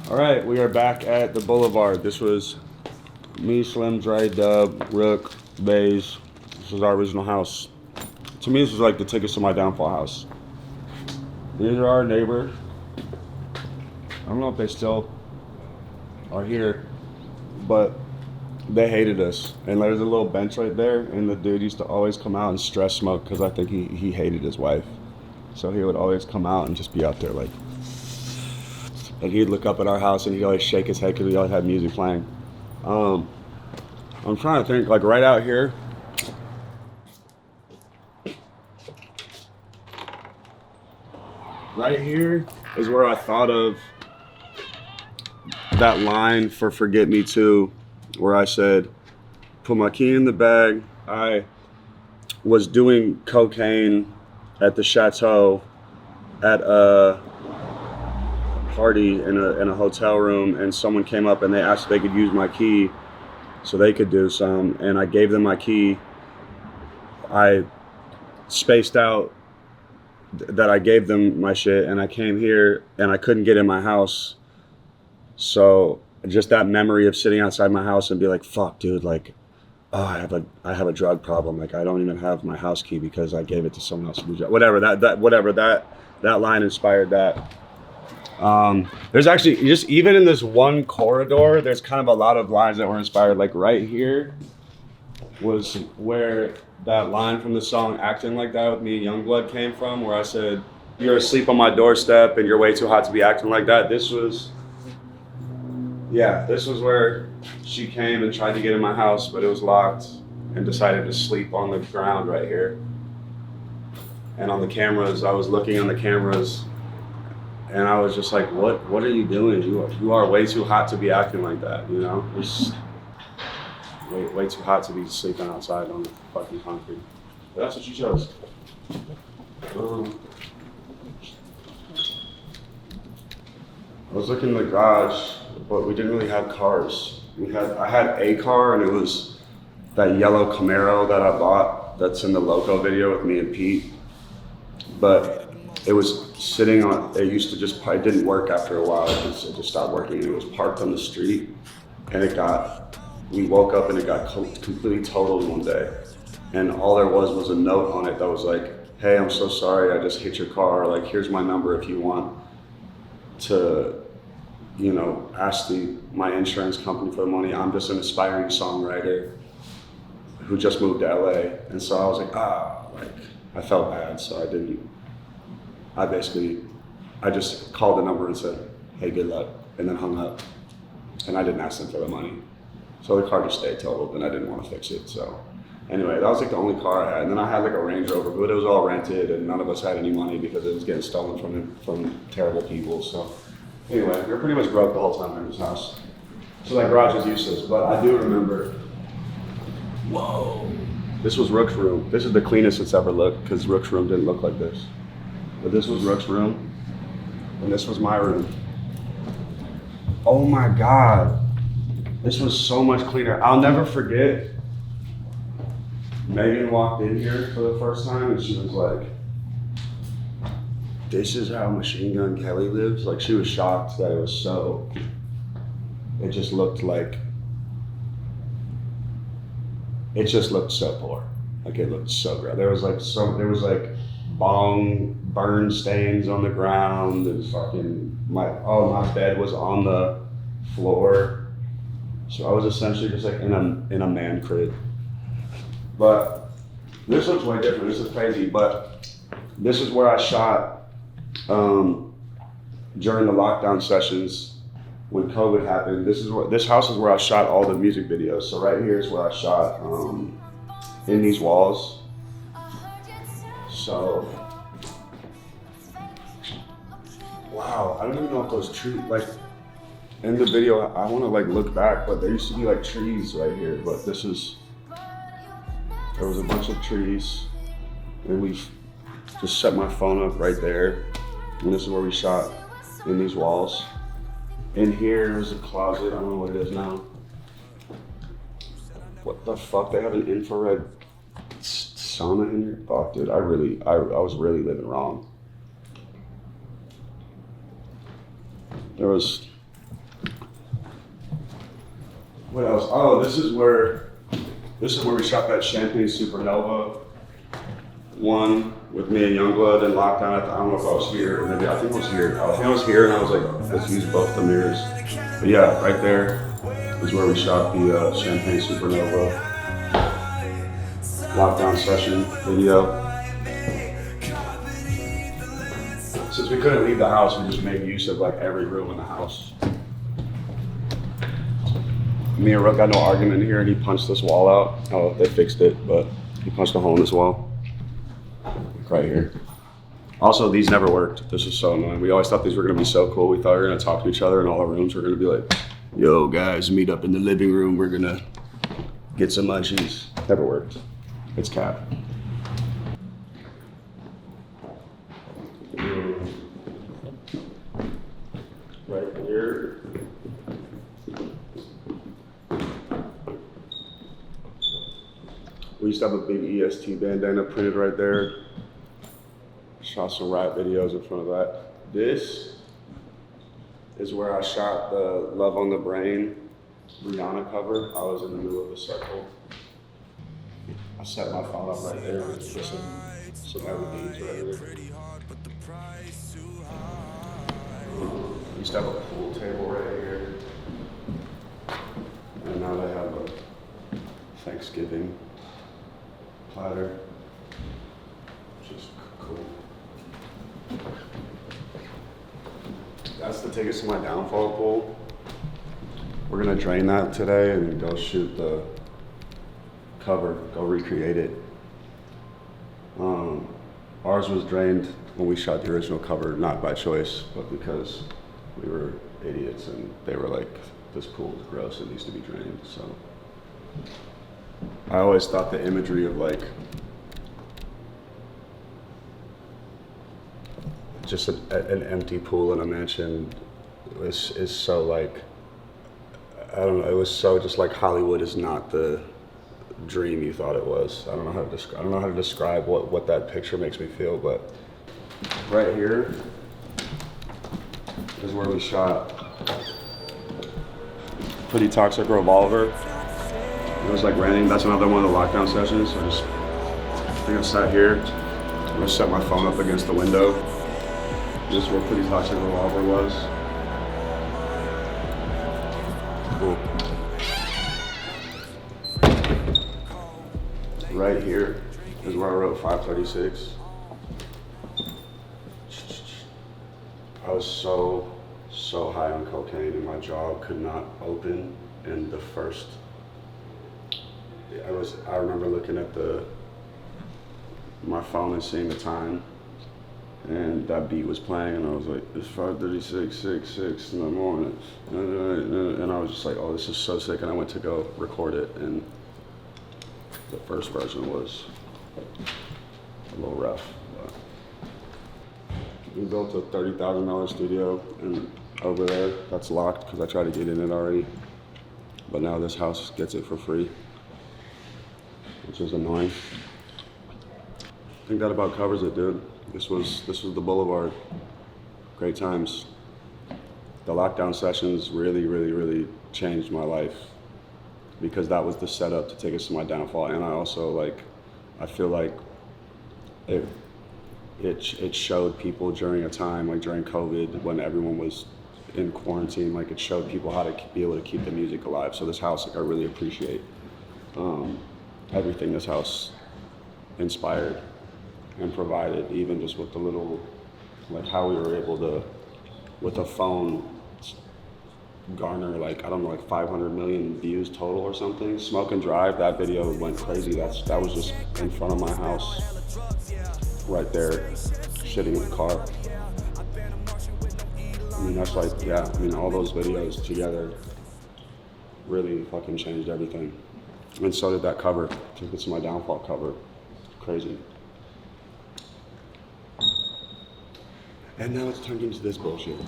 All right, we are back at the Boulevard. This was me, Slim, Dre, Dub, Rook, Baze. This was our original house. To me, this was like the tickets to my downfall house. These are our neighbors. I don't know if they still are here, but they hated us. And there's a little bench right there, and the dude used to always come out and stress smoke because I think he hated his wife. So he would always come out and just be out there like, and he'd look up at our house and he'd always shake his head because we always had music playing. I'm trying to think, like right out here. Right here is where I thought of that line for Forget Me Too, where I said, put my key in the bag. I was doing cocaine at the chateau at a party in a hotel room, and someone came up and they asked if they could use my key so they could do some, and I gave them my key. I spaced out that I gave them my shit, and I came here and I couldn't get in my house. So just that memory of sitting outside my house and be like, fuck dude, like, oh, I have a drug problem. Like I don't even have my house key because I gave it to someone else. Whatever that line inspired that. There's actually just even in this one corridor, there's kind of a lot of lines that were inspired. Like right here was where that line from the song Acting Like That with me and Youngblood came from, where I said, you're asleep on my doorstep and you're way too hot to be acting like that. This was where she came and tried to get in my house, but it was locked, and decided to sleep on the ground right here. And on the cameras, I was looking on the cameras, and I was just like, what are you doing? You are way too hot to be acting like that, you know? It's way too hot to be sleeping outside on the fucking concrete. But that's what you chose. I was looking in the garage, but we didn't really have cars. I had a car, and it was that yellow Camaro that I bought that's in the Loco video with me and Pete. But it was sitting on, it didn't work after a while. It just stopped working. It was parked on the street, and we woke up and it got completely totaled one day. And all there was a note on it that was like, hey, I'm so sorry, I just hit your car. Like, here's my number if you want to, you know, ask my insurance company for the money. I'm just an aspiring songwriter who just moved to LA. And so I was like, I felt bad, so I just called the number and said, hey, good luck, and then hung up. And I didn't ask them for the money. So the car just stayed totaled, and I didn't want to fix it. So anyway, that was like the only car I had. And then I had like a Range Rover, but it was all rented, and none of us had any money because it was getting stolen from terrible people. So anyway, we were pretty much broke the whole time in this house. So that garage was useless, but I do remember, whoa, this was Rook's room. This is the cleanest it's ever looked, because Rook's room didn't look like this. But this was Rook's room, and this was my room. Oh my God, this was so much cleaner. I'll never forget, Megan walked in here for the first time, and she was like, this is how Machine Gun Kelly lives? Like, she was shocked that it just looked so poor. Like, it looked so gross. There was like bong burn stains on the ground, and fucking my bed was on the floor. So I was essentially just like in a man crib. But this looks way different. This is crazy, but this is where I shot during the lockdown sessions when COVID happened. This house is where I shot all the music videos. So right here is where I shot in these walls. So wow, I don't even know if those trees, like in the video, I want to like look back, but there used to be like trees right here. But there was a bunch of trees, and we just set my phone up right there. And this is where we shot, in these walls. In here is a closet. I don't know what it is now. What the fuck? They have an infrared sauna in here? Fuck, dude, I was really living wrong. There was What else? Oh, this is where we shot that Champagne Supernova one with me and Youngblood and Lockdown. I don't know if I was here. Maybe I think I was here. I think I was here, and I was like, let's use both the mirrors. But yeah, right there is where we shot the Champagne Supernova lockdown session video. Since we couldn't leave the house, we just made use of like every room in the house. Me and Rook got no argument here, and he punched this wall out. Oh, they fixed it, but he punched a hole in this wall. Right here. Also, these never worked. This is so annoying. We always thought these were gonna be so cool. We thought we were gonna talk to each other in all our rooms. We're gonna be like, yo guys, meet up in the living room. We're gonna get some munchies. Never worked. It's cap. Right here. We used to have a big EST bandana printed right there. Shot some rap videos in front of that. This is where I shot the Love on the Brain Rihanna cover. I was in the middle of the circle. I set my phone up right there with some everything's right here. We used to have a pool table right here. And now they have a Thanksgiving platter, which is cool. That's the Tickets to My Downfall pool. We're gonna drain that today and go shoot the cover, go recreate it. Ours was drained when we shot the original cover, not by choice, but because we were idiots and they were like, this pool is gross, it needs to be drained, so. I always thought the imagery of like, just an empty pool in a mansion is so like, I don't know, it was so just like Hollywood is not the dream you thought it was. I don't know how to describe what that picture makes me feel, but right here is where we shot Pretty Toxic Revolver. It was like raining. That's another one of the lockdown sessions. So I think I sat here. I'm gonna set my phone up against the window. This is where Pretty Toxic Revolver was. Cool. Right here is where I wrote 536. I was so high on cocaine and my jaw could not open. And the first, I remember looking at my phone and seeing the time, and that beat was playing, and I was like, it's 5:36, in the morning. And I was just like, oh, this is so sick. And I went to go record it, and the first version was a little rough. But we built a $30,000 studio, and over there, that's locked because I tried to get in it already. But now this house gets it for free, which is annoying. I think that about covers it, dude. This was the Boulevard. Great times. The lockdown sessions really changed my life because that was the setup to take us to my downfall. And I also I feel like it showed people during a time like during COVID when everyone was in quarantine, like it showed people how to be able to keep the music alive. So this house, I really appreciate everything this house inspired and provided, even just with the little, how we were able to, with a phone, garner I don't know, 500 million views total or something. Smoke and Drive, that video went crazy. That was just in front of my house, right there, shitting in the car. I mean, that's all those videos together really fucking changed everything. And so did that cover, Tickets to My Downfall cover. Crazy. And now it's turned into this bullshit.